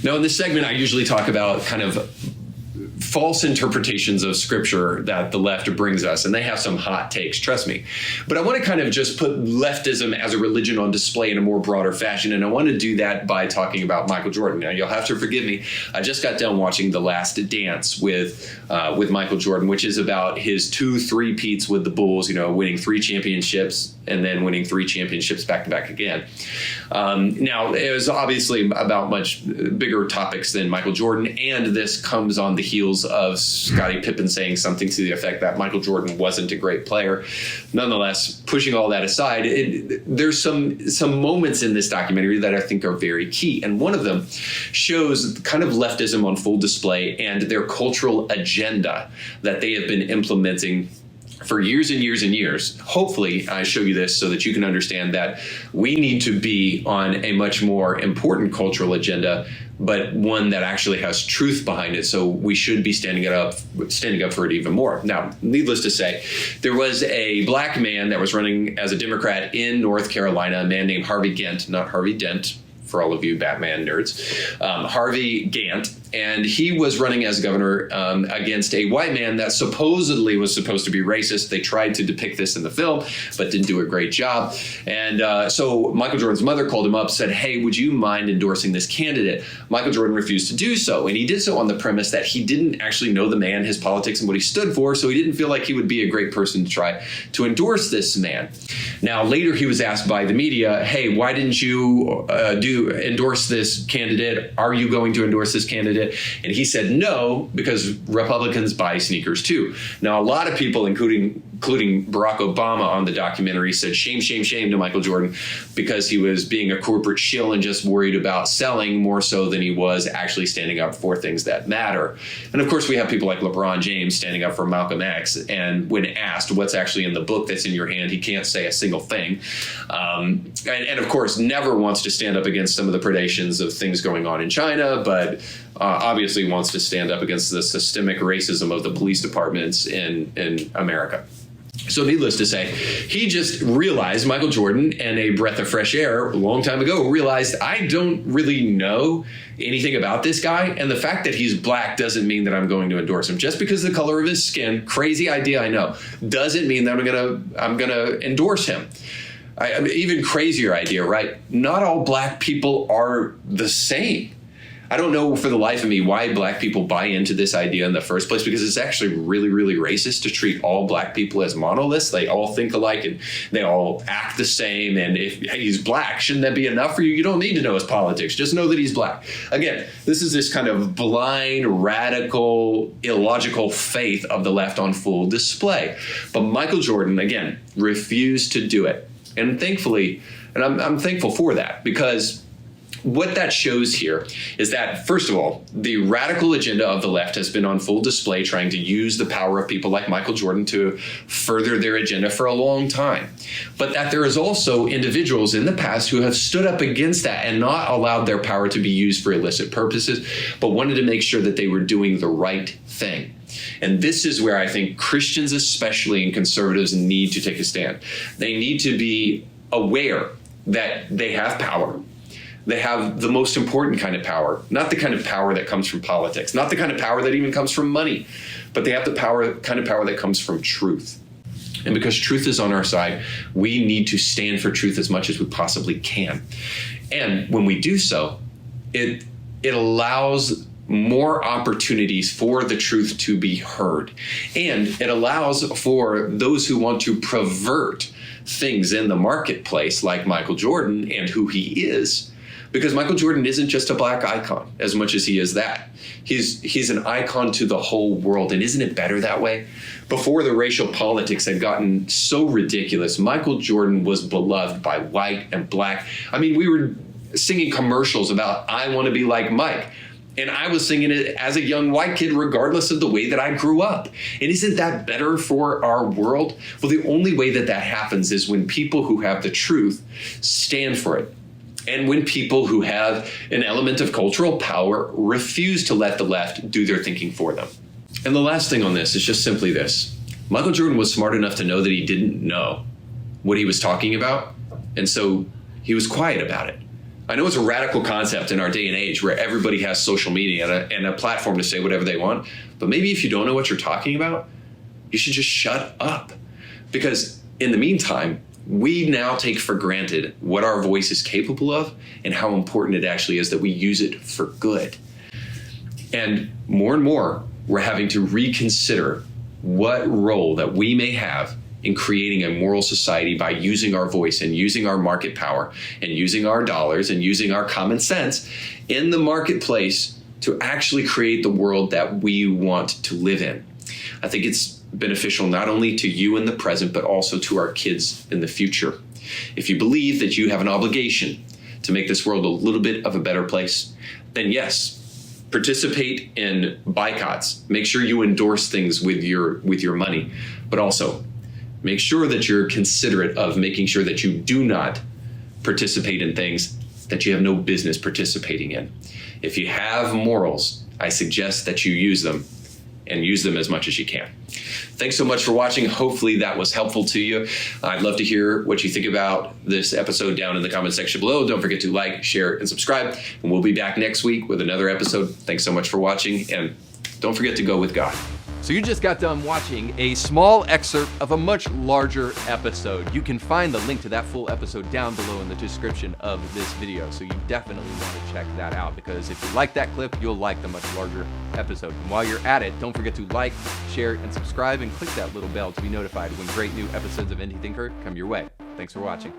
Now, in this segment, I usually talk about kind of false interpretations of scripture that the left brings us, and they have some hot takes, trust me. But I want to kind of just put leftism as a religion on display in a more broader fashion, and I want to do that by talking about Michael Jordan. Now, you'll have to forgive me. I just got done watching The Last Dance with Michael Jordan, which is about his 2 3-peats with the Bulls, winning 3 championships and then winning 3 championships back-to-back again. Now, it was obviously about much bigger topics than Michael Jordan, and this comes on the heels of Scottie Pippen saying something to the effect that Michael Jordan wasn't a great player. Nonetheless, pushing all that aside, there's some moments in this documentary that I think are very key, and one of them shows kind of leftism on full display and their cultural agenda that they have been implementing for years and years and years. Hopefully, I show you this so that you can understand that we need to be on a much more important cultural agenda, but one that actually has truth behind it. So we should be standing up for it even more. Now, needless to say, there was a black man that was running as a Democrat in North Carolina, a man named Harvey Gantt, not Harvey Dent, for all of you Batman nerds, Harvey Gantt, and he was running as governor against a white man that supposedly was supposed to be racist. They tried to depict this in the film, but didn't do a great job. And so Michael Jordan's mother called him up, said, hey, would you mind endorsing this candidate? Michael Jordan refused to do so, and he did so on the premise that he didn't actually know the man, his politics, and what he stood for, so he didn't feel like he would be a great person to try to endorse this man. Now, later he was asked by the media, hey, why didn't you endorse this candidate? Are you going to endorse this candidate? And he said no, because Republicans buy sneakers too. Now, a lot of people, including Barack Obama on the documentary, said shame, shame, shame to Michael Jordan because he was being a corporate shill and just worried about selling more so than he was actually standing up for things that matter. And of course, we have people like LeBron James standing up for Malcolm X. And when asked what's actually in the book that's in your hand, he can't say a single thing. And of course, never wants to stand up against some of the predations of things going on in China, but obviously wants to stand up against the systemic racism of the police departments in America. So needless to say, he just realized, Michael Jordan, and a breath of fresh air a long time ago, realized I don't really know anything about this guy. And the fact that he's black doesn't mean that I'm going to endorse him. Just because of the color of his skin, crazy idea, I know, doesn't mean that I'm gonna endorse him. Even crazier idea, right? Not all black people are the same. I don't know for the life of me why black people buy into this idea in the first place, because it's actually really, really racist to treat all black people as monoliths. They all think alike and they all act the same. And if he's black, shouldn't that be enough for you? You don't need to know his politics. Just know that he's black. Again, this is this kind of blind, radical, illogical faith of the left on full display. But Michael Jordan, again, refused to do it. And thankfully, and I'm thankful for that, because what that shows here is that, first of all, the radical agenda of the left has been on full display, trying to use the power of people like Michael Jordan to further their agenda for a long time. But that there is also individuals in the past who have stood up against that and not allowed their power to be used for illicit purposes, but wanted to make sure that they were doing the right thing. And this is where I think Christians especially and conservatives need to take a stand. They need to be aware that they have power. They have the most important kind of power, not the kind of power that comes from politics, not the kind of power that even comes from money, but they have the kind of power that comes from truth. And because truth is on our side, we need to stand for truth as much as we possibly can. And when we do so, it allows more opportunities for the truth to be heard. And it allows for those who want to pervert things in the marketplace, like Michael Jordan and who he is, because Michael Jordan isn't just a black icon as much as he is that. He's an icon to the whole world. And isn't it better that way? Before the racial politics had gotten so ridiculous, Michael Jordan was beloved by white and black. I mean, we were singing commercials about I want to be like Mike. And I was singing it as a young white kid, regardless of the way that I grew up. And isn't that better for our world? Well, the only way that that happens is when people who have the truth stand for it. And when people who have an element of cultural power refuse to let the left do their thinking for them. And the last thing on this is just simply this. Michael Jordan was smart enough to know that he didn't know what he was talking about. And so he was quiet about it. I know it's a radical concept in our day and age where everybody has social media and a platform to say whatever they want. But maybe if you don't know what you're talking about, you should just shut up. Because in the meantime, we now take for granted what our voice is capable of and how important it actually is that we use it for good. And more, we're having to reconsider what role that we may have in creating a moral society by using our voice and using our market power and using our dollars and using our common sense in the marketplace to actually create the world that we want to live in. I think it's beneficial not only to you in the present, but also to our kids in the future. If you believe that you have an obligation to make this world a little bit of a better place, then yes, participate in boycotts. Make sure you endorse things with your money, but also make sure that you're considerate of making sure that you do not participate in things that you have no business participating in. If you have morals, I suggest that you use them and use them as much as you can. Thanks so much for watching. Hopefully that was helpful to you. I'd love to hear what you think about this episode down in the comment section below. Don't forget to like, share, and subscribe. And we'll be back next week with another episode. Thanks so much for watching, and don't forget to go with God. So you just got done watching a small excerpt of a much larger episode. You can find the link to that full episode down below in the description of this video. So you definitely want to check that out, because if you like that clip, you'll like the much larger episode. And while you're at it, don't forget to like, share, and subscribe, and click that little bell to be notified when great new episodes of Indie Thinker come your way. Thanks for watching.